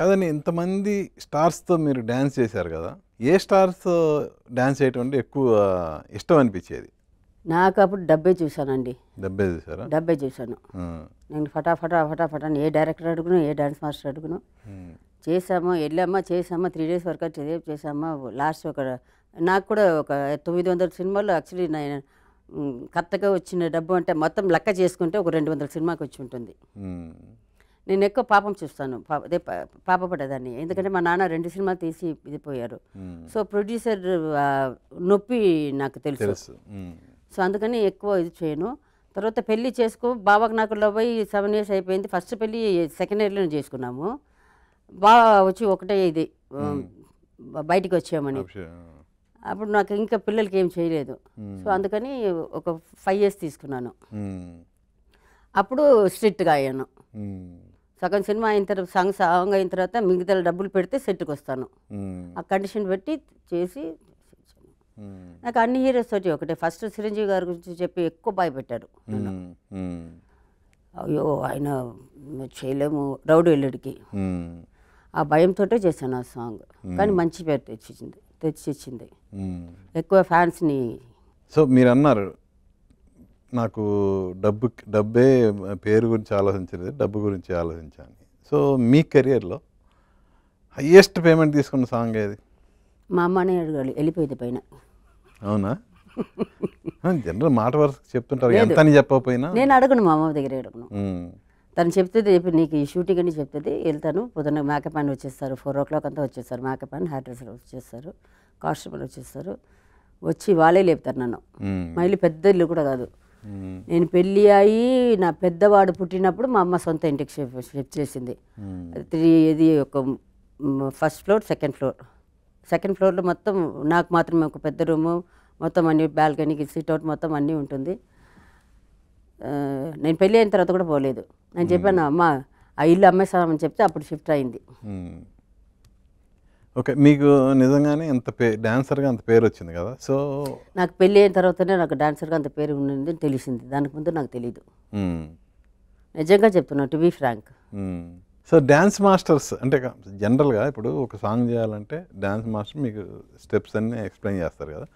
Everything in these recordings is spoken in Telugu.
కాదండి ఇంతమంది స్టార్స్‌తో మీరు డాన్స్ చేశారు గదా! ఏ స్టార్స్‌తో డాన్స్ చేయటం అంటే ఎక్కువ ఇష్టం అనిపిచ్చేది? నాకు అప్పుడు డబ్బే చూశానండి. డబ్బే చూసారా? డబ్బే చూశాను. ఆ! నేను ఫటాఫట్ అని ఏ డైరెక్టర్ అడుగును, ఏ డాన్స్ మాస్టర్ అడుగును. హ్మ్. చేసాము, వెళ్ళామా, చేసామా 3 డేస్ వర్క్ చేసామా. లాస్ట్ నాకు కూడా ఒక 900 సినిమాల్లో యాక్చువల్లీ నేను కరెక్ట్‌గా వచ్చిన డబ్బు అంటే మొత్తం లెక్క చేసుకుంటే ఒక 200 సినిమాకి వచ్చి ఉంటుంది. హ్మ్. నేను ఎక్కువ పాపం చూస్తాను. పాపపడేదాన్ని. ఎందుకంటే మా నాన్న 2 సినిమాలు తీసి పోయారు. హ్మ్. సో ప్రొడ్యూసర్ నొప్పి నాకు తెలుసు. తెలుసు. హ్మ్. సో అందుకని ఎక్కువ ఇది చేయను. తర్వాత పెళ్లి బావకు నాకు లవ్ అయ్యి 7 ఇయర్స్ అయిపోయింది. ఫస్ట్ పెళ్లి సెకండ్ ఇయర్‌లోనే చేసుకున్నాము. బావ వచ్చి ఒకటే ఇది బయటికి వచ్చామని. అప్పుడు నాకు ఇంకా పిల్లలకి ఏం చేయలేదు. సో అందుకని ఒక 5 ఇయర్స్ తీసుకున్నాను. అప్పుడు స్ట్రిక్ట్‌గా అయ్యాను. సగం సినిమా అయిన తర్వాత సాంగ్ అయిన తర్వాత మిగతా డబ్బులు పెడితే సెట్కి వస్తాను. ఆ కండిషన్ పెట్టి చేసి నాకు అన్ని హీరోస్ తోటి ఒకటే. ఫస్ట్ చిరంజీవి గారి గురించి చెప్పి ఎక్కువ భయపెట్టారు నన్ను. అయ్యో ఆయన చేయలేము రౌడీ ఎల్లుడికి. ఆ భయంతో చేశాను ఆ సాంగ్. కానీ మంచి పేరు తెచ్చిచ్చింది ఎక్కువ ఫ్యాన్స్ని. సో మీరు అన్నారు నాకు డబ్బే పేరు గురించి ఆలోచించలేదు, డబ్బు గురించి ఆలోచించాను. సో మీ కెరియర్లో హయ్యెస్ట్ పేమెంట్ తీసుకున్న సాంగ్ ఏది? మా అమ్మనే అడగాలి, వెళ్ళిపోయింది పైన. అవునా? జనరల్ మాట వరుసకు చెప్తుంటారు, ఎంత అని చెప్పకపోయినా. నేను అడగను, మా అమ్మ దగ్గర అడగను. తను చెప్తుంది నీకు ఈ షూటింగ్ అని చెప్తుంది, వెళ్తాను. పొద్దున్న మేకప్ అని వచ్చేస్తారు, 4 o'clock అంతా వచ్చేస్తారు. మేకప్ అని హెయిర్ డ్రెస్సర్ వచ్చేస్తారు, కాస్ట్యూమర్లు వచ్చేస్తారు. వచ్చి వాళ్ళే లేపుతారు నన్ను. మా ఇల్లు పెద్ద ఇల్లు కూడా కాదు. నేను పెళ్ళి అయ్యి నా పెద్దవాడు పుట్టినప్పుడు మా అమ్మ సొంత ఇంటికి షిఫ్ట్ చేసింది. ఇది ఒక ఫస్ట్ ఫ్లోర్, సెకండ్ ఫ్లోర్లో మొత్తం నాకు మాత్రమే ఒక పెద్ద రూము, మొత్తం అన్ని బాల్కనీకి సిట్అవుట్ మొత్తం అన్నీ ఉంటుంది. నేను పెళ్ళి అయిన తర్వాత కూడా పోలేదు. నేను చెప్పాను అమ్మ ఆ ఇల్లు అమ్మేస్తామని చెప్తే అప్పుడు షిఫ్ట్ అయింది. ఓకే, మీకు నిజంగానే డాన్సర్గా అంత పేరు వచ్చింది కదా. సో నాకు పెళ్ళి అయిన తర్వాతనే నాకు డాన్సర్గా అంత పేరు ఉన్నది తెలిసింది. దానికి ముందు నాకు తెలీదు. నిజంగా చెప్తున్నా, to be frank. So dance masters అంటే జనరల్గా ఇప్పుడు ఒక సాంగ్ చేయాలంటే డ్యాన్స్ మాస్టర్ మీకు స్టెప్స్ అన్నీ ఎక్స్ప్లెయిన్ చేస్తారు కదా.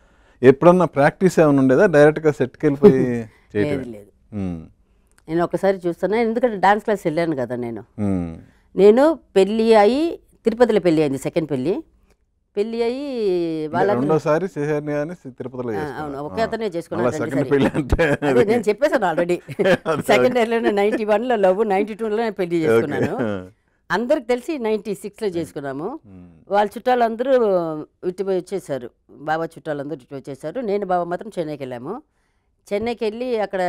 ఎప్పుడన్నా ప్రాక్టీస్ ఏమైనా ఉండేదా? డైరెక్ట్గా సెట్కి వెళ్ళిపోయి చేయడం? లేదు. నేను ఒకసారి చూస్తాను, ఎందుకంటే డాన్స్ క్లాస్ వెళ్ళాను కదా. నేను పెళ్ళి అయ్యి తిరుపతిలో పెళ్ళి అయింది, సెకండ్ పెళ్ళి అయ్యి రెండోసారి తిరుపతిలో. అవును, ఒకే అతనే చేసుకున్నాను. నేను చెప్పేసాను ఆల్రెడీ. సెకండ్ ఇయర్లోనే 91లో లవ్, 92లో పెళ్లి చేసుకున్నాను. అందరికి తెలిసి 96లో చేసుకున్నాము. వాళ్ళ చుట్టాలందరూ ఇటు వచ్చేసారు, బాబా చుట్టాలందరూ ఇటు వచ్చేసారు. నేను బాబా మాత్రం చెన్నైకి వెళ్ళాము. చెన్నైకి వెళ్ళి అక్కడ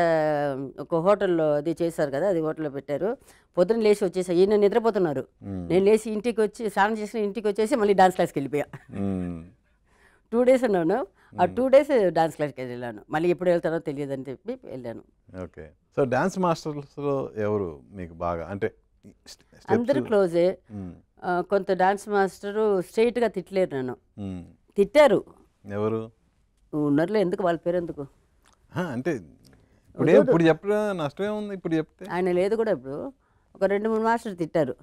ఒక హోటల్లో అది చేశారు కదా, అది హోటల్లో పెట్టారు. పొద్దున్న లేచి వచ్చేసారు, ఈయన నిద్రపోతున్నారు. నేను లేచి ఇంటికి వచ్చి స్నానం చేసిన ఇంటికి వచ్చేసి మళ్ళీ డాన్స్ క్లాస్కి వెళ్ళిపోయా. 2 days ఉన్నాను. ఆ 2 days డాన్స్ క్లాస్కి వెళ్ళాను. మళ్ళీ ఎప్పుడు వెళ్తానో తెలియదని చెప్పి వెళ్ళాను. ఓకే, సో డాన్స్ మాస్టర్స్లో ఎవరు మీకు బాగా అంటే? అందరూ క్లోజే. కొంత డాన్స్ మాస్టరు స్ట్రైట్గా తిట్టలేరు నన్ను. తిట్టారు. ఎవరు ఉన్నారులే, ఎందుకు వాళ్ళ పేరు ఎందుకు అంటే ఇప్పుడు చెప్పడం నష్టమే ఉంది. ఇప్పుడు చెప్తే ఆయన లేదు కూడా. ఇప్పుడు ఒక 2-3 మాస్టర్లు తిట్టారు.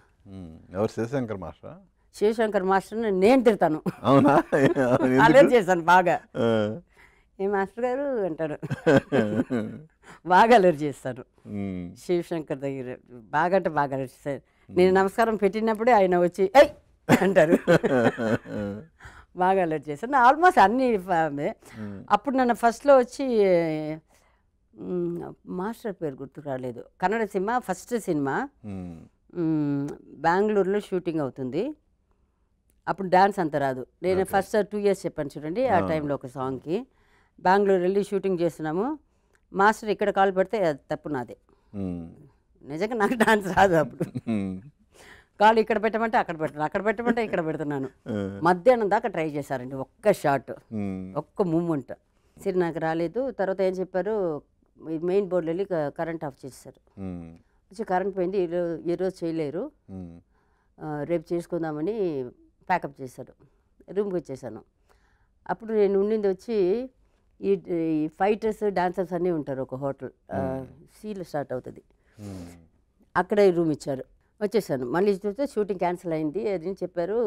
ఎవరు? శివశంకర్ మాస్టర్. శివశంకర్ మాస్టర్ని నేను తిడతాను. అవునా? అలర్ట్ చేశాను బాగా. ఏ మాస్టర్ గారు అంటారు, బాగా అలర్ట్ చేస్తాను. శివశంకర్ దగ్గర బాగా అంటే బాగా అలర్ట్ చేస్తాను. నేను నమస్కారం పెట్టినప్పుడే ఆయన వచ్చి ఐ అంటారు. బాగా అలర్ట్ చేశాను. ఆల్మోస్ట్ అన్ని. అప్పుడు నన్ను ఫస్ట్లో వచ్చి మాస్టర్ పేరు గుర్తు రాలేదు. కన్నడ సినిమా, ఫస్ట్ సినిమా బెంగళూరులో షూటింగ్ అవుతుంది. అప్పుడు డాన్స్ అంత రాదు. నేను ఫస్ట్ 2 years చెప్పాను చూడండి, ఆ టైంలో ఒక సాంగ్కి బెంగళూరు వెళ్ళి షూటింగ్ చేస్తున్నాము. మాస్టర్ ఇక్కడ కాల్ పెడితే అది తప్పు నాదే. నిజంగా నాకు డాన్స్ రాదు. అప్పుడు కాలు ఇక్కడ పెట్టమంటే అక్కడ పెడుతున్నాను, అక్కడ పెట్టమంటే ఇక్కడ పెడుతున్నాను. మధ్యాహ్నం దాకా ట్రై చేశారండి, ఒక్క షాట్, ఒక్క మూమెంట్. సరే నాకు రాలేదు. తర్వాత ఏం చెప్పారు, మెయిన్ బోర్డులో వెళ్ళి కరెంట్ ఆఫ్ చేశారు. వచ్చి కరెంట్ పోయింది, ఈరోజు చేయలేరు, రేపు చేసుకుందామని ప్యాకప్ చేశారు. రూమ్కి వచ్చేసాను. అప్పుడు నేను ఉండింది వచ్చి ఈ ఫైటర్స్, డాన్సర్స్ అన్నీ ఉంటారు ఒక హోటల్, సీలో స్టార్ట్ అవుతుంది. అక్కడే రూమ్ ఇచ్చారు. వచ్చేసాను. మళ్ళీ చూస్తే షూటింగ్ క్యాన్సిల్ అయింది అని చెప్పారు.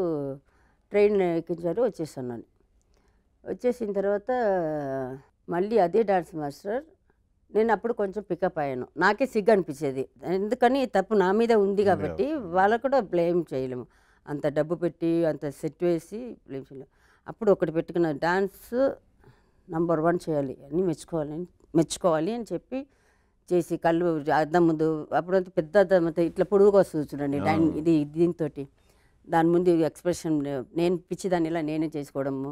ట్రైన్ ఎక్కించారు, వచ్చేసాను నేను. వచ్చేసిన తర్వాత మళ్ళీ అదే డాన్స్ మాస్టర్. నేను అప్పుడు కొంచెం పికప్ అయ్యాను. నాకే సిగ్గు అనిపించేది. ఎందుకని తప్పు నా మీద ఉంది కాబట్టి వాళ్ళకు కూడా బ్లేమ్ చేయలేము. అంత డబ్బు పెట్టి అంత సెట్ వేసి బ్లేమ్ చేయలేము. అప్పుడు ఒకటి పెట్టుకున్న డాన్స్ నంబర్ 1 చేయాలి అని మెచ్చుకోవాలి అని చెప్పి చేసి కళ్ళు అద్దం ముందు అప్పుడంతా పెద్ద అద్దం ఇట్లా పొడుగుగా వస్తుంది చూడండి ఇది దీంతో దాని ముందు ఎక్స్ప్రెషన్ నేను పిచ్చిదాన్ని ఇలా నేనే చేసుకోవడము.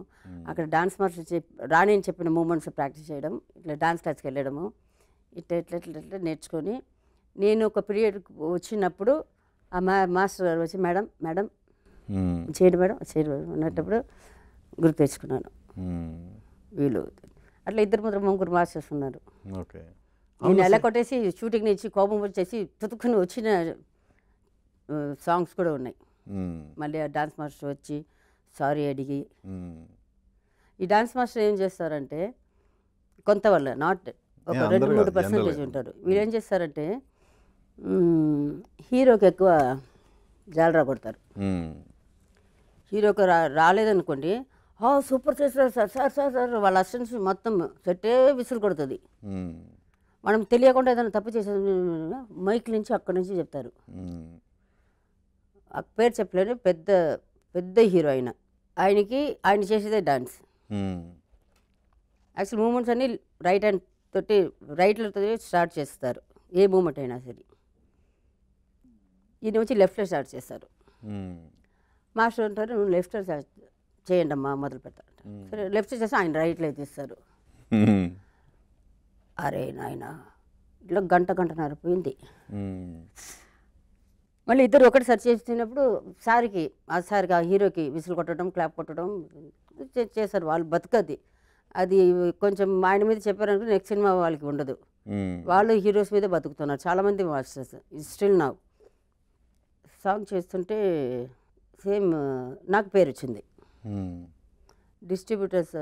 అక్కడ డాన్స్ మాస్టర్ రాణి అని చెప్పిన మూమెంట్స్ ప్రాక్టీస్ చేయడం, ఇట్లా డాన్స్ క్లాస్కి వెళ్ళడము, ఇట్లా ఇట్లా ఇట్లా ఇట్లా నేర్చుకొని నేను ఒక పీరియడ్ వచ్చినప్పుడు ఆ మాస్టర్ గారు వచ్చి మేడం చేయండి మేడం అన్నప్పుడు గుర్తు తెచ్చుకున్నాను. వీళ్ళు అట్లా 2-3 మాస్టర్స్ ఉన్నారు. నేను ఎలా కొట్టేసి షూటింగ్ నుంచి కోపం వచ్చేసి తుతుక్కుని వచ్చిన సాంగ్స్ కూడా ఉన్నాయి. మళ్ళీ ఆ డాన్స్ మాస్టర్ వచ్చి సారీ అడిగి, ఈ డాన్స్ మాస్టర్ ఏం చేస్తారంటే కొంత వల్ల నాట్ ఒక 2-3% ఉంటారు. వీళ్ళు ఏం చేస్తారంటే హీరోకి ఎక్కువ జాలరా కొడతారు. హీరోకి రాలేదనుకోండి, సూపర్ చేస్తారు సార్ వాళ్ళ అసిస్టెంట్స్ మొత్తం సెట్టే విసులు కొడుతుంది. మనం తెలియకుండా ఏదైనా తప్పు చేసే మైక్ నుంచి అక్కడి నుంచి చెప్తారు. ఆ పేరు చెప్పలేను, పెద్ద హీరో ఆయన చేసేదే డాన్స్. యాక్చువల్ మూమెంట్స్ అన్నీ రైట్ హ్యాండ్ తోటి రైట్లతో స్టార్ట్ చేస్తారు. ఏ మూమెంట్ అయినా సరే ఈయన వచ్చి లెఫ్ట్లో స్టార్ట్ చేస్తారు. మాస్టర్ అంటారు నువ్వు లెఫ్ట్లో చేయండి అమ్మా మొదలు పెడతారు. సరే లెఫ్ట్ చేస్తే ఆయన రైట్లో తీస్తారు. అరే నాయన ఇట్లా గంటన్నర పోయింది. మళ్ళీ ఇద్దరు ఒకటి సర్చ్ చేసినప్పుడు సార్కి ఆ హీరోకి విసులు కొట్టడం క్లాప్ కొట్టడం చేశారు. వాళ్ళు బతుకది అది కొంచెం ఆయన మీద చెప్పారనుకో నెక్స్ట్ సినిమా వాళ్ళకి ఉండదు. వాళ్ళు హీరోస్ మీద బతుకుతున్నారు చాలామంది మాస్టర్స్. స్టిల్ నా సాంగ్ చేస్తుంటే సేమ్ నాకు పేరు వచ్చింది. డిస్ట్రిబ్యూటర్స్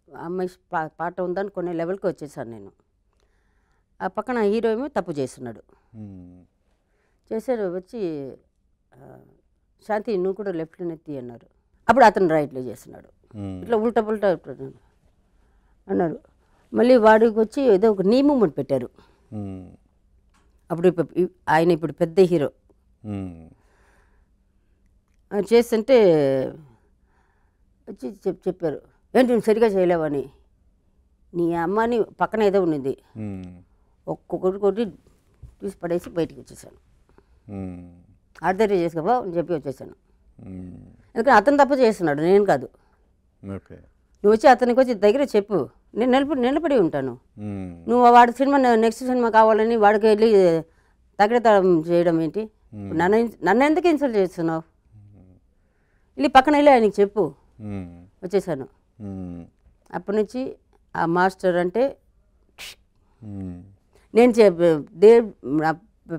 అమ్మాయి పాట ఉందని కొన్ని లెవెల్కి వచ్చేసాను నేను. ఆ పక్కన హీరో ఏమో తప్పు చేస్తున్నాడు. చేశారు వచ్చి శాంతి నువ్వు కూడా లెఫ్ట్లో నెత్తి అన్నారు. అప్పుడు అతను రైట్లో చేస్తున్నాడు. ఇట్లా ఉల్టా అన్నారు. మళ్ళీ వాడికి వచ్చి ఏదో ఒక నీ మూమెంట్ పెట్టారు. అప్పుడు ఆయన ఇప్పుడు పెద్ద హీరో చేస్తుంటే వచ్చి చెప్పారు ఏంటి నువ్వు సరిగా చేయలేవని. నీ అమ్మని పక్కన ఏదో ఉన్నది ఒక్కొక్కటి తీసి పడేసి బయటికి వచ్చేసాను. ఆర్డర్ చేసుకోవా అని చెప్పి వచ్చేసాను. ఎందుకంటే అతను తప్పు చేస్తున్నాడు, నేను కాదు. నువ్వు వచ్చి అతనికి వచ్చి దగ్గర చెప్పు, నేను నిలబడి ఉంటాను. నువ్వు వాడి సినిమా నెక్స్ట్ సినిమా కావాలని వాడికి వెళ్ళి తగిడతడం చేయడం ఏంటి? నన్ను ఎందుకు ఇన్సల్ట్ చేస్తున్నావు? వెళ్ళి పక్కన వెళ్ళి ఆయనకి చెప్పు. వచ్చేసాను. అప్పటి నుంచి ఆ మాస్టర్ అంటే నేను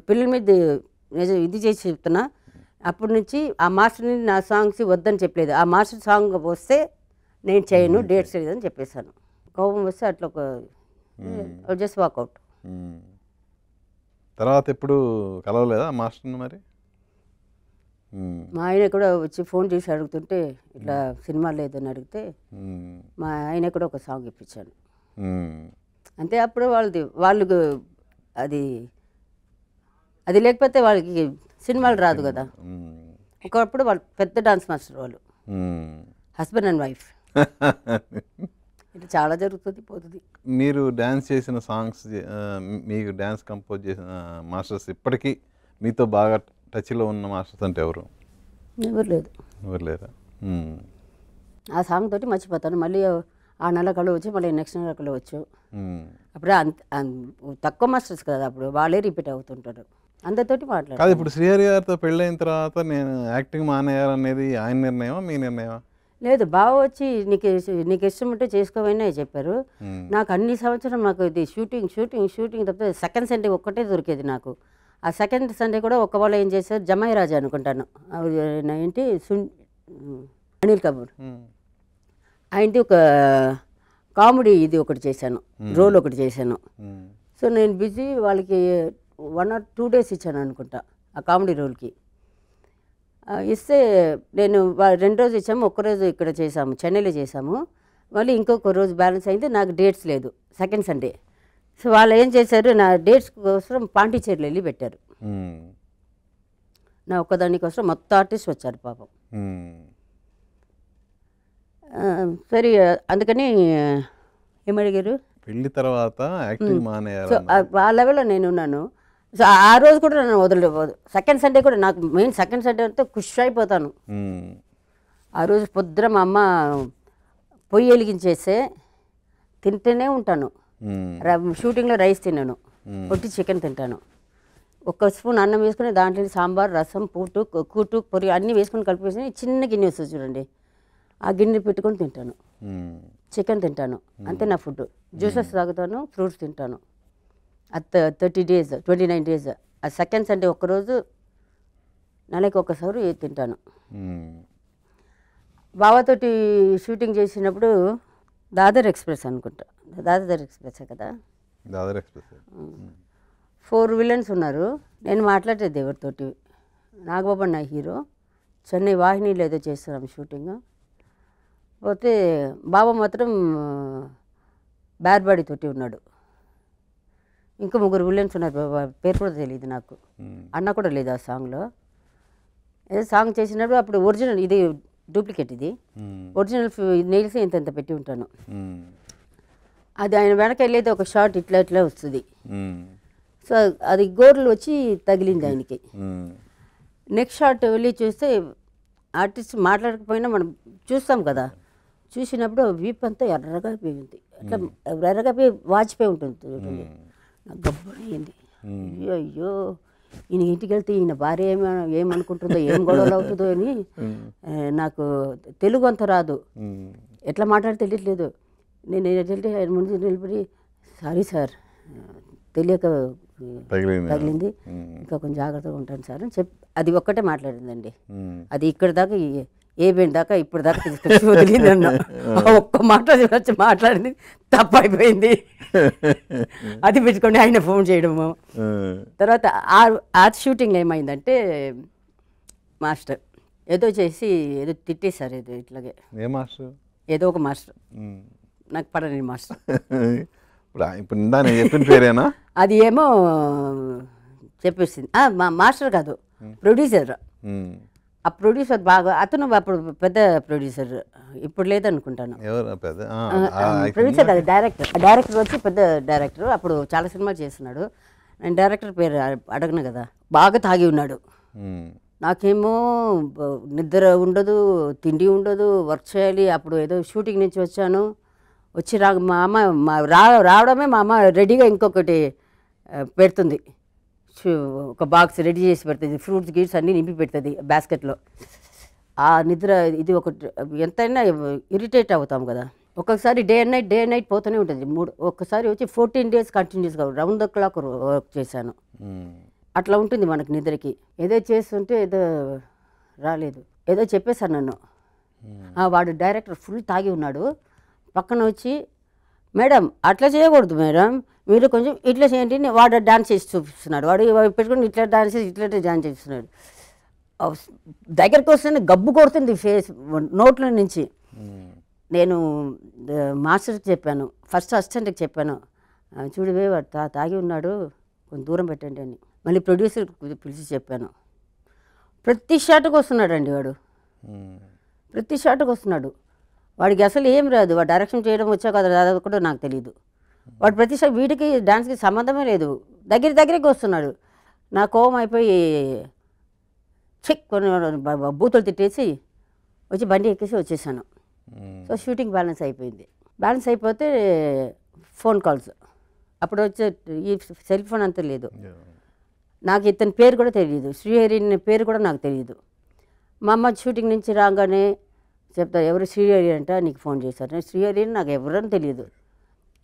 పిల్లల మీద ఇది చేసి చెప్తున్నా. అప్పటి నుంచి ఆ మాస్టర్ని నా సాంగ్స్ వద్దని చెప్పలేదు. ఆ మాస్టర్ సాంగ్ వస్తే నేను చేయను, డేట్స్ లేదని చెప్పేశాను. కోపం వస్తే అట్లా ఒక జస్ట్ వాకౌట్. తర్వాత ఎప్పుడు కలవలేదా మాస్టర్ని మరి? మా ఆయన కూడా వచ్చి ఫోన్ చేసి అడుగుతుంటే ఇట్లా సినిమా లేదని అడిగితే మా ఆయన కూడా ఒక సాంగ్ ఇప్పించాను అంతే. అప్పుడు వాళ్ళకు అది లేకపోతే వాళ్ళకి సినిమాలు రాదు కదా. ఒకప్పుడు వాళ్ళు పెద్ద డాన్స్ మాస్టర్, వాళ్ళు హస్బెండ్ అండ్ వైఫ్. ఇది చాలా జరుగుతుంది పోతుంది. మీరు డ్యాన్స్ చేసిన సాంగ్స్, మీకు డ్యాన్స్ కంపోజ్ చేసిన మాస్టర్స్ ఇప్పటికీ మీతో బాగా టచ్లో ఉన్న మాస్టర్స్ అంటే ఎవరు? ఎవరు లేరా? ఆ సాంగ్ తోటి మర్చిపోతాను. మళ్ళీ ఆ నెల కళ్ళు వచ్చి మళ్ళీ నెక్స్ట్ నెల కళ్ళు వచ్చు. అప్పుడు తక్కువ మాస్టర్స్ కదా, అప్పుడు వాళ్ళే రిపీట్ అవుతుంటారు. అందరితోటి మాట్లాడారు. ఇప్పుడు శ్రీహరి గారితో పెళ్ళైన తర్వాత నేను యాక్టింగ్ మానేయాలనేది ఆయన నిర్ణయమా మీ నిర్ణయమా? లేదు, బాగా వచ్చి నీకు ఇష్టం ఉంటే చేసుకోవైనా చెప్పారు. నాకు అన్ని సంవత్సరం నాకు ఇది షూటింగ్ తప్పితే సెకండ్ సండే ఒక్కటే దొరికేది నాకు. ఆ సెకండ్ సండే కూడా ఒక్క వాళ్ళు ఏం చేశారు, జమాయి రాజా అనుకుంటాను, ఏంటి అనిల్ కపూర్ ఆయనది ఒక కామెడీ ఇది ఒకటి చేశాను, రోల్ ఒకటి చేశాను. సో నేను బిజీ వాళ్ళకి 1 or 2 days ఇచ్చాను అనుకుంటా. ఆ కామెడీ రోల్కి. ఇస్తే నేను 2 రోజులు ఇచ్చాము, ఒక్కరోజు ఇక్కడ చేసాము, చెన్నైలో చేసాము. మళ్ళీ ఇంకొక రోజు బ్యాలెన్స్ అయింది, నాకు డేట్స్ లేదు, సెకండ్ సండే. సో వాళ్ళు ఏం చేశారు, నా డేట్స్ కోసం పాండిచేరిలో వెళ్ళి పెట్టారు. నా ఒక్కదాని కోసం మొత్తం ఆర్టిస్ట్ వచ్చారు పాపం. సరే అందుకని ఏమడిగారు, పెళ్లి తర్వాత యాక్టింగ్ సో మానేయాలి. ఆ లెవెల్లో నేను ఉన్నాను. సో ఆ రోజు కూడా నన్ను వదలలేదు. సెకండ్ సండే కూడా నాకు మెయిన్ సెకండ్ సండే అంతా ఖుషి అయిపోతాను. ఆ రోజు పొద్దున మా అమ్మ పొయ్యి వెలిగించేస్తే తింటూనే ఉంటాను. షూటింగ్లో రైస్ తిన్నాను, పొట్టి చికెన్ తింటాను. ఒక్క స్పూన్ అన్నం వేసుకుని దాంట్లో సాంబార్, రసం, కూటు, పొరి అన్నీ వేసుకొని కలిపేసి చిన్న గిన్నె వస్తుంది చూడండి, ఆ గిన్నె పెట్టుకొని తింటాను. చికెన్ తింటాను, అంతే నా ఫుడ్. జ్యూసెస్ తాగుతాను, ఫ్రూట్స్ తింటాను. 30 days 29 days. ఆ సెకండ్ సండే ఒక్కరోజు నెలకి ఒక్కసారి తింటాను. బావతోటి షూటింగ్ చేసినప్పుడు దాదర్ ఎక్స్ప్రెస్ అనుకుంటా, దాదర్ ఎక్స్ప్రెస్ కదా, దాదర్ ఎక్స్ప్రెస్. 4 విలన్స్ ఉన్నారు. నేను మాట్లాడేది ఎవరితోటి, నాగబాబు నా హీరో, చెన్నై వాహినిలో ఏదో చేస్తున్నాం షూటింగ్. పోతే బాబా మాత్రం బ్యాడ్ బాడీ తోటి ఉన్నాడు. ఇంకా 3 విలన్స్ ఉన్నారు, పేరు కూడా తెలియదు నాకు, అన్న కూడా లేదు ఆ సాంగ్లో. ఏదో సాంగ్ చేసినప్పుడు అప్పుడు ఒరిజినల్, ఇది డూప్లికేట్, ఇది ఒరిజినల్ నెయిల్స్ ఇంత పెట్టి ఉంటాను. అది ఆయన వెనక వెళ్ళేది ఒక షార్ట్ ఇట్లా ఇట్లా వస్తుంది. సో అది గోర్లు వచ్చి తగిలింది ఆయనకి. నెక్స్ట్ షార్ట్ వెళ్ళి చూస్తే ఆర్టిస్ట్ మాట్లాడకపోయినా మనం చూస్తాం కదా, చూసినప్పుడు వీప్ అంతా ఎర్రగా పోయింది, అట్లా ఎర్రగా పోయి వాచిపోయి ఉంటుంది. నాకు గబ్బునయ్యింది. అయ్యో అయ్యో, ఈయన ఇంటికి వెళ్తే ఈయన భార్య ఏమనుకుంటుందో, ఏం గొడవలు అవుతుందో అని. నాకు తెలుగు అంత రాదు, ఎట్లా మాట్లాడితే తెలియట్లేదు. నేను ఏంటంటే ఆయన ముందు నిలబడి, సారీ సార్ తెలియక తగిలింది, ఇంకా కొంచెం జాగ్రత్తగా ఉంటాను సార్ అని చెప్పి అది ఒక్కటే మాట్లాడిందండి. అది ఇక్కడ దాకా ఏబేంటి దాకా ఇప్పుడు దాకా తీసుకొచ్చి వదిలింది అన్న. ఒక్క మాట వచ్చి మాట్లాడింది తప్పైపోయింది. అది పెట్టుకొని ఆయన ఫోన్ చేయడము. తర్వాత ఆ షూటింగ్లో ఏమైందంటే మాస్టర్ ఏదో చేసి ఏదో తిట్టేశారు, ఏదో ఇట్లాగే. ఏ మాస్టర్? ఏదో ఒక మాస్టర్, నాకు పడని మాస్టర్. ఇప్పుడు నేను చెప్పిన పేరేనా? అది ఏమో చెప్పేసింది. మా మాస్టర్ కాదు, ప్రొడ్యూసర్. ఆ ప్రొడ్యూసర్ బాగా, అతను అప్పుడు పెద్ద ప్రొడ్యూసర్, ఇప్పుడు లేదనుకుంటాను. ప్రొడ్యూసర్ కాదు, డైరెక్టర్ వచ్చి పెద్ద డైరెక్టర్. అప్పుడు చాలా సినిమాలు చేస్తున్నాడు. నేను డైరెక్టర్ పేరు అడగను కదా. బాగా తాగి ఉన్నాడు. నాకేమో నిద్ర ఉండదు, తిండి ఉండదు, వర్క్ చేయాలి. అప్పుడు ఏదో షూటింగ్ నుంచి వచ్చాను, వచ్చి మా అమ్మ రావడమే మా అమ్మ రెడీగా ఇంకొకటి పెడుతుంది, ఒక బాక్స్ రెడీ చేసి పెడుతుంది, ఫ్రూట్స్ గీట్స్ అన్నీ నింపి పెడుతుంది బాస్కెట్లో. ఆ నిద్ర ఇది ఒకటి, ఎంతైనా ఇరిటేట్ అవుతాం కదా. ఒక్కొక్కసారి డే అండ్ నైట్ పోతూనే ఉంటుంది. ఒక్కసారి వచ్చి 14 days కంటిన్యూస్గా రౌండ్ ద క్లాక్ వర్క్ చేశాను. అట్లా ఉంటుంది మనకు నిద్రకి. ఏదో చేస్తుంటే ఏదో రాలేదు, ఏదో చెప్పేశాను నన్ను. వాడు డైరెక్టర్ ఫుల్ తాగి ఉన్నాడు. పక్కన వచ్చి, మేడం అట్లా చేయకూడదు మేడం, మీరు కొంచెం ఇట్లా చేయండి. వాడు డాన్స్ చేసి చూపిస్తున్నాడు, వాడు పెట్టుకుని ఇట్లా డాన్స్ చేసి ఇట్లా డాన్స్ చేస్తున్నాడు. దగ్గరికి వస్తే గబ్బు కొడుతుంది ఫేస్, నోట్ల నుంచి. నేను మాస్టర్కి చెప్పాను, ఫస్ట్ అసిస్టెంట్కి చెప్పాను, చూడవే వాడు తాగి ఉన్నాడు, కొంచెం దూరం పెట్టండి అని. మళ్ళీ ప్రొడ్యూసర్కి పిలిచి చెప్పాను. ప్రతి షాట్కి వస్తున్నాడు వాడు, ప్రతి షాట్కి వస్తున్నాడు. వాడికి అసలు ఏం రాదు, వాడు డైరెక్షన్ చేయడం వచ్చా కదా రాదు కూడా నాకు తెలియదు. వాడు ప్రతి షాట్, వీటికి డాన్స్కి సంబంధమే లేదు, దగ్గరికి వస్తున్నాడు. నా కోపం అయిపోయి చెక్ కొన్ని బూతులు తిట్టేసి వచ్చి బండి ఎక్కేసి వచ్చేసాను. సో షూటింగ్ బ్యాలెన్స్ అయిపోయింది. బ్యాలెన్స్ అయిపోతే ఫోన్ కాల్స్, అప్పుడు వచ్చే ఈ సెల్ ఫోన్ అంతా లేదు. నాకు ఇతని పేరు కూడా తెలియదు, శ్రీహరి పేరు కూడా నాకు తెలియదు. మా అమ్మ షూటింగ్ నుంచి రాగానే చెప్తా, ఎవరు శ్రీహరి అంట, నీకు ఫోన్ చేశారు. నేను శ్రీహరి నాకు ఎవరని తెలియదు.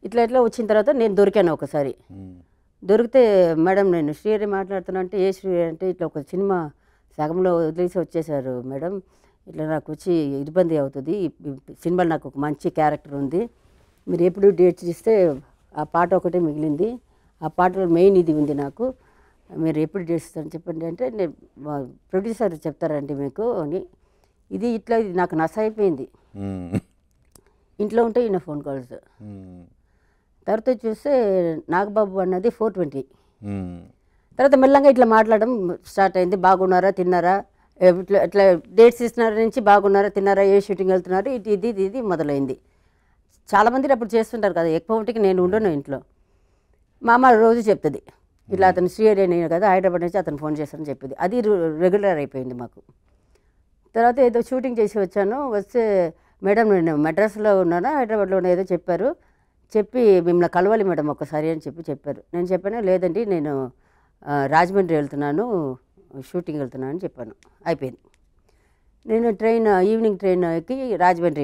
ఇట్లా వచ్చిన తర్వాత నేను దొరికాను ఒకసారి. దొరికితే, మేడం నేను శ్రీహరి మాట్లాడుతున్నా అంటే, ఏ శ్రీహరి అంటే, ఇట్లా ఒక సినిమా సగంలో వదిలేసి వచ్చేసారు మేడం, ఇట్లా నాకు వచ్చి ఇబ్బంది అవుతుంది, సినిమాలో నాకు ఒక మంచి క్యారెక్టర్ ఉంది, మీరు ఎప్పుడు డేట్స్ ఇస్తే ఆ పాట ఒకటే మిగిలింది, ఆ పాటలో మెయిన్ ఇది ఉంది నాకు, మీరు ఎప్పుడు చేస్తారని చెప్పండి అంటే, నేను ప్రొడ్యూసర్ చెప్తారండి మీకు అని. ఇది ఇట్లా ఇది నాకు నస అయిపోయింది. ఇంట్లో ఉంటే ఈయన ఫోన్ కాల్స్. తర్వాత చూస్తే నాగబాబు అన్నది 420. తర్వాత మెల్లగా ఇట్లా మాట్లాడడం స్టార్ట్ అయింది. బాగున్నారా, తిన్నారా, ఇట్లా ఇట్లా డేట్స్ ఇస్తున్నారు నుంచి బాగున్నారా, తిన్నారా, ఏ షూటింగ్ వెళ్తున్నారు, ఇది మొదలైంది. చాలామంది అప్పుడు చేస్తుంటారు కదా, ఎక్కువ మటుకు నేను ఉండను ఇంట్లో. మా అమ్మ రోజు చెప్తుంది ఇట్లా అతను శ్రీహరి అని కదా, హైదరాబాద్ నుంచి అతను ఫోన్ చేస్తానని చెప్పింది. అది రెగ్యులర్ అయిపోయింది మాకు. తర్వాత ఏదో షూటింగ్ చేసి వచ్చాను. వస్తే మేడం నేను మెడ్రాస్లో ఉన్నానా హైదరాబాద్లో ఉన్నా ఏదో చెప్పారు. చెప్పి మిమ్మల్ని కలవాలి మేడం ఒక్కసారి అని చెప్పారు. నేను చెప్పాను లేదండి నేను రాజమండ్రి వెళ్తున్నాను, షూటింగ్ వెళ్తున్నాను అని చెప్పాను. అయిపోయింది. నేను ఈవినింగ్ ట్రైన్ ఎక్కి రాజమండ్రి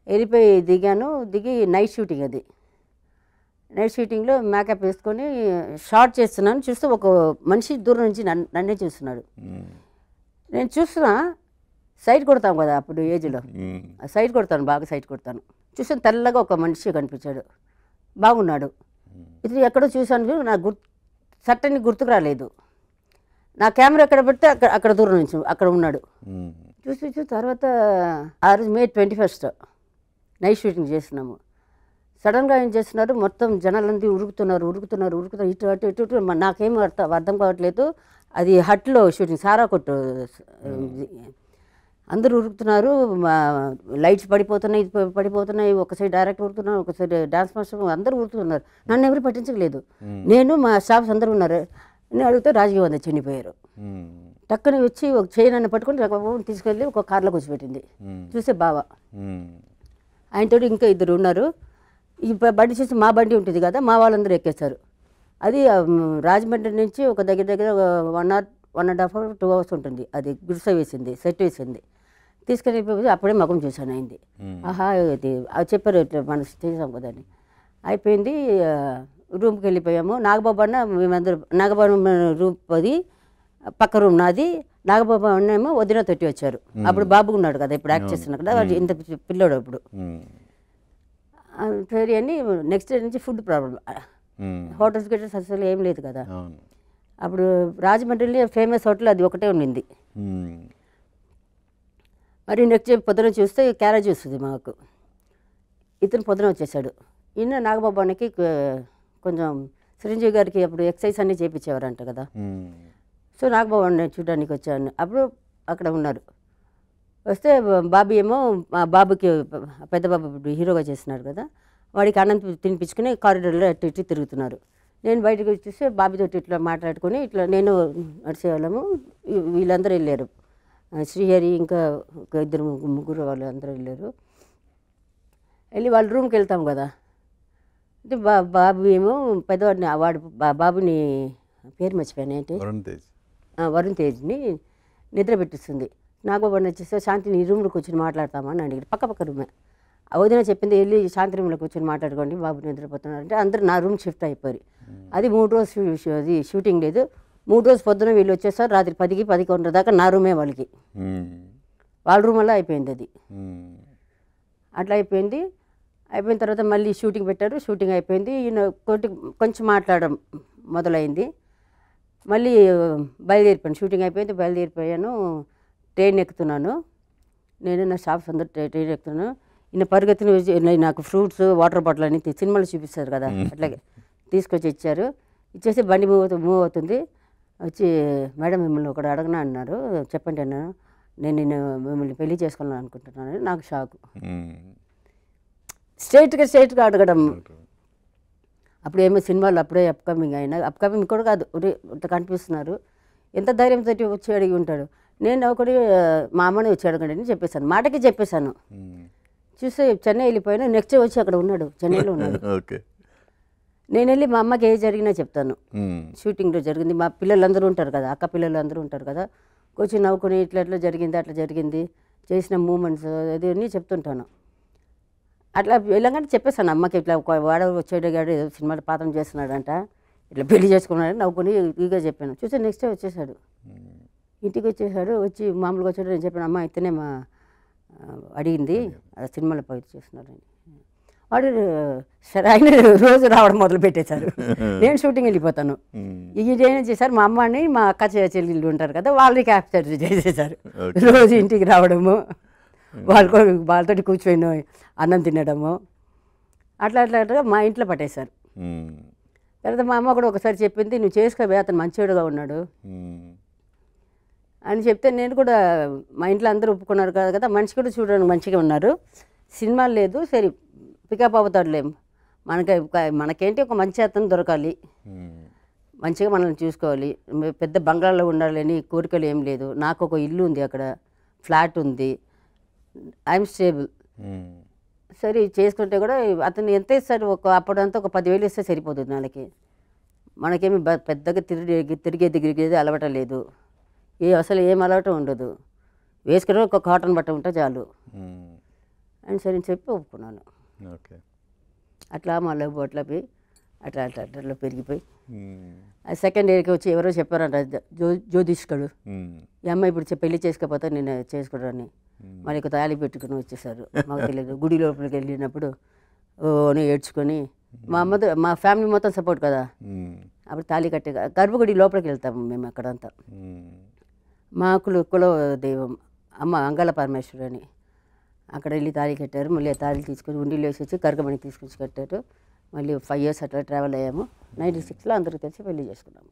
వెళ్ళిపోయి దిగి నైట్ షూటింగ్ అది. నైట్ షూటింగ్లో మేకప్ వేసుకొని షార్ట్ చేస్తున్నాను. చూస్తే ఒక మనిషి దూరం నుంచి నన్నే చూస్తున్నాడు. నేను చూస్తున్నా, సైట్ కొడతాం కదా అప్పుడు ఏజ్లో, సైట్ కొడతాను, బాగా సైట్ కొడతాను. చూస్తే తెల్లగా ఒక మనిషి కనిపించాడు, బాగున్నాడు. ఇది ఎక్కడో చూశాను, నాకు సట్టని గుర్తుకు రాలేదు. నా కెమెరా ఎక్కడ పెడితే అక్కడ దూరం నుంచి అక్కడ ఉన్నాడు. చూసి తర్వాత ఆ రోజు May 21 నైట్ షూటింగ్ చేస్తున్నాము. సడన్గా ఏం చేస్తున్నారు, మొత్తం జనాలందరూ ఉరుకుతున్నారు. ఇటు అటు ఇటు ఇటు నాకేం అర్థం కావట్లేదు. అది హట్లో షూటింగ్, సారా కొట్టు. అందరూ ఉరుకుతున్నారు, లైట్స్ పడిపోతున్నాయి. ఒక సైడ్ డైరెక్టర్ ఉరుకుతున్నారు, ఒక సైడ్ డాన్స్ మాస్టర్, అందరూ ఉరుకుతున్నారు. నన్ను ఎవరు పట్టించలేదు. నేను మా స్టాఫ్స్ అందరూ ఉన్నారు. నేను అడిగితే రాజకీయ వంద చనిపోయారు. టక్కున వచ్చి ఒక చైన్ అన్న పట్టుకుని తీసుకెళ్ళి ఒక కార్లో కూర్చోబెట్టింది. చూస్తే బావ, ఆయనతో ఇంకా ఇద్దరు ఉన్నారు. ఈ బండి చూసి మా బండి ఉంటుంది కదా, మా వాళ్ళందరూ ఎక్కేస్తారు. అది రాజమండ్రి నుంచి ఒక దగ్గర 1.5 hours 2 hours ఉంటుంది. అది గుడిసె వేసింది, సెట్ వేసింది. తీసుకెళ్ళి అప్పుడే మగం చూశాను అయింది. ఆహా ఇది చెప్పారు ఇట్లా మనం చేసాం కదా అని. అయిపోయింది. రూమ్కి వెళ్ళిపోయాము. నాగబాబు అన్న మేమందరూ, నాగబాబు రూమ్ అది పక్క రూమ్ నాది. నాగబాబు అన్నేమో వదిన తొట్టి వచ్చారు. అప్పుడు బాబు ఉన్నాడు కదా, ఇప్పుడు యాక్ట్ చేస్తున్నాడు కదా, వాడు ఇంత పిల్లోడు అప్పుడు. సరే అని నెక్స్ట్ డే నుంచి ఫుడ్ ప్రాబ్లం, హోటల్స్ గట్రా అసలు ఏం లేదు కదా. అప్పుడు రాజమండ్రిలో ఫేమస్ హోటల్ అది ఒకటే ఉండింది. మరి నెక్స్ట్ డే పొద్దున చూస్తే క్యారేజ్ వస్తుంది మాకు. ఇతను పొద్దున వచ్చేసాడు. ఈయన నాగబాబు అన్నకి కొంచెం చిరంజీవి గారికి అప్పుడు ఎక్సర్సైజ్ అన్నీ చేయించేవారంట కదా. సో నాగబాబు అన్న చూడడానికి వచ్చాను. అప్పుడు అక్కడ ఉన్నారు. వస్తే బాబీ ఏమో మా బాబుకి, పెద్ద బాబు హీరోగా చేస్తున్నాడు కదా, వాడికి అన్నం తినిపించుకుని కారిడార్లో అటు ఇటు తిరుగుతున్నారు. నేను బయటకు వచ్చి చూస్తే బాబీతో ఇట్లా మాట్లాడుకొని ఇట్లా నేను నడిచేవాళ్ళము. వీళ్ళందరూ వెళ్ళారు, శ్రీహరి ఇంకా ఒక ఇద్దరు ముగ్గురు వాళ్ళు అందరూ వెళ్ళారు. వెళ్ళి వాళ్ళ రూమ్కి వెళ్తాం కదా. అంటే బాబు ఏమో పెద్దవాడిని, వాడు బాబుని పేరు మర్చిపోయాను ఏంటి, వరుణ్ తేజ్ని నిద్ర పెట్టిస్తుంది. నాగబాబు వచ్చేస్తే శాంతి నీ రూమ్లో కూర్చొని మాట్లాడతామని అడిగాడు. పక్క రూమే. వదిన చెప్పింది వెళ్ళి శాంతి రూమ్లో కూర్చొని మాట్లాడుకోండి, బాబు నిద్రపోతున్నారు అంటే అందరూ నా రూమ్ షిఫ్ట్ అయిపోయి. అది 3 రోజు అది షూటింగ్ లేదు. 3 రోజు పొద్దున వీళ్ళు వచ్చేస్తారు, రాత్రి 10కి 11 దాకా నా రూమే వాళ్ళకి, వాళ్ళ రూమ్ వల్ల అయిపోయింది అది. అట్లా అయిపోయింది. అయిపోయిన తర్వాత మళ్ళీ షూటింగ్ పెట్టారు. షూటింగ్ అయిపోయింది. ఈయన కొంచెం మాట్లాడడం మొదలైంది. మళ్ళీ బయలుదేరిపోయాను. షూటింగ్ అయిపోయింది, బయలుదేరిపోయాను. ట్రైన్ ఎక్కుతున్నాను. నేను నా స్టాఫ్స్ అందరూ ట్రైన్ ఎక్కుతున్నాను. ఈయన పరిగెత్తిన నాకు ఫ్రూట్స్, వాటర్ బాటిల్ అని సినిమాలు చూపిస్తారు కదా, అట్లాగే తీసుకొచ్చి ఇచ్చారు. ఇచ్చేసి బండి మూవ్ అవుతుంది. వచ్చి మేడం మిమ్మల్ని ఒకటి అడగనా అన్నారు. చెప్పండి అన్నాను. నేను మిమ్మల్ని పెళ్లి చేసుకోవాలని అనుకుంటున్నాను. నాకు షాకు. స్ట్రైట్గా అడగడం. అప్పుడు ఏమో సినిమాలు అప్పుడే అప్కమింగ్ కూడా కాదు, కనిపిస్తున్నారు. ఎంత ధైర్యంతో వచ్చి అడిగి ఉంటాడు. నేను ఒకటి మా అమ్మని వచ్చి అడగండి అని చెప్పేశాను, మాటకి చెప్పేశాను. చూస్తే చెన్నై వెళ్ళిపోయాను. నెక్స్ట్ వచ్చి అక్కడ ఉన్నాడు, చెన్నైలో ఉన్నాడు. నేను వెళ్ళి మా అమ్మకి ఏది జరిగినా చెప్తాను. షూటింగ్లో జరిగింది, మా పిల్లలందరూ ఉంటారు కదా, అక్క పిల్లలు అందరూ ఉంటారు కదా, కొంచెం నవ్వుకొని ఇట్లా జరిగింది, అట్లా జరిగింది, చేసిన మూమెంట్స్ అది అన్నీ చెప్తుంటాను. అట్లా వెళ్ళగానే చెప్పేశాను అమ్మకి, ఇట్లా వాడ వచ్చేటగాడు ఏదో సినిమాలో పాత్ర చేస్తున్నాడంట, ఇట్లా పెళ్లి చేసుకున్నాడని నవ్వుకొని ఈగా చెప్పాను. చూస్తే నెక్స్ట్ డే వచ్చేసాడు, ఇంటికి వచ్చేసాడు. వచ్చి మామూలుగా వచ్చాడు. నేను చెప్పాను అమ్మ ఇతనే మా అడిగింది సినిమాలో పోయి చేస్తున్నారని. వాడు సరే ఆయన రోజు రావడం మొదలు పెట్టేశారు. నేను షూటింగ్ వెళ్ళిపోతాను. ఇదేం చేశారు, మా అమ్మని మా అక్క చెల్లెళ్ళు ఉంటారు కదా, వాళ్ళని క్యాప్చర్ చేసేసారు. రోజు ఇంటికి రావడము, వాళ్ళతోటి కూర్చొని అన్నం తినడము, అట్లా అట్లా అట్లా మా ఇంట్లో పట్టేశారు. తర్వాత మా అమ్మ కూడా ఒకసారి చెప్పింది, నువ్వు చేసుకోవే, అతను మంచివాడుగా ఉన్నాడు అని చెప్తే, నేను కూడా మా ఇంట్లో అందరూ ఒప్పుకున్నారు కదా, మనిషి కూడా చూడడానికి మంచిగా ఉన్నారు, సినిమాలు లేదు, సరే పికప్ అవుతాడులేం, మనకేంటి ఒక మంచి అతను దొరకాలి, మంచిగా మనల్ని చూసుకోవాలి, పెద్ద బంగ్లాలో ఉండాలని కోరికలు ఏం లేదు, నాకు ఒక ఇల్లు ఉంది, అక్కడ ఫ్లాట్ ఉంది, ఐఎమ్ స్టేబుల్, సరే చేసుకుంటే కూడా అతను ఎంత ఇస్తాడు, అప్పుడంతా ఒక 10,000 ఇస్తే సరిపోతుంది నెలకి, మనకేమి పెద్దగా తిరిగేది అలవాటు లేదు, అసలు ఏం అలవాటు ఉండదు, వేసుకుని ఒక కాటన్ బట్ట ఉంటే చాలు అని సరే చెప్పి ఒప్పుకున్నాను. ఓకే. అట్లా మా లవ్ అట్లా అట్లా అట్లా అట్లా పెరిగిపోయి సెకండ్ ఇయర్కి వచ్చి ఎవరో చెప్పారంట, జ్యోతిష్కుడు, ఈ అమ్మాయి ఇప్పుడు పెళ్లి చేసుకోకపోతే నేను చేసుకోవడాన్ని, మరి ఒక తాళి పెట్టుకుని వచ్చేసారు. మాకు తెలియదు, గుడి లోపలికి వెళ్ళినప్పుడు ఓని ఏడ్చుకొని, మా ఫ్యామిలీ మొత్తం సపోర్ట్ కదా, అప్పుడు తాళి కట్టి గర్భగుడి లోపలికి వెళ్తాము మేము, అక్కడంతా మా కుల దైవం అమ్మ అంగళ పరమేశ్వరి అని, అక్కడ వెళ్ళి తాళి కట్టారు. మళ్ళీ తాళి తీసుకొని ఉండిలో వేసి వచ్చి కరకమణి తీసుకొచ్చి కట్టారు. మళ్ళీ 5 years అట్లా ట్రావెల్ అయ్యాము. 96లో అందరూ కలిసి పెళ్లి చేసుకున్నాము.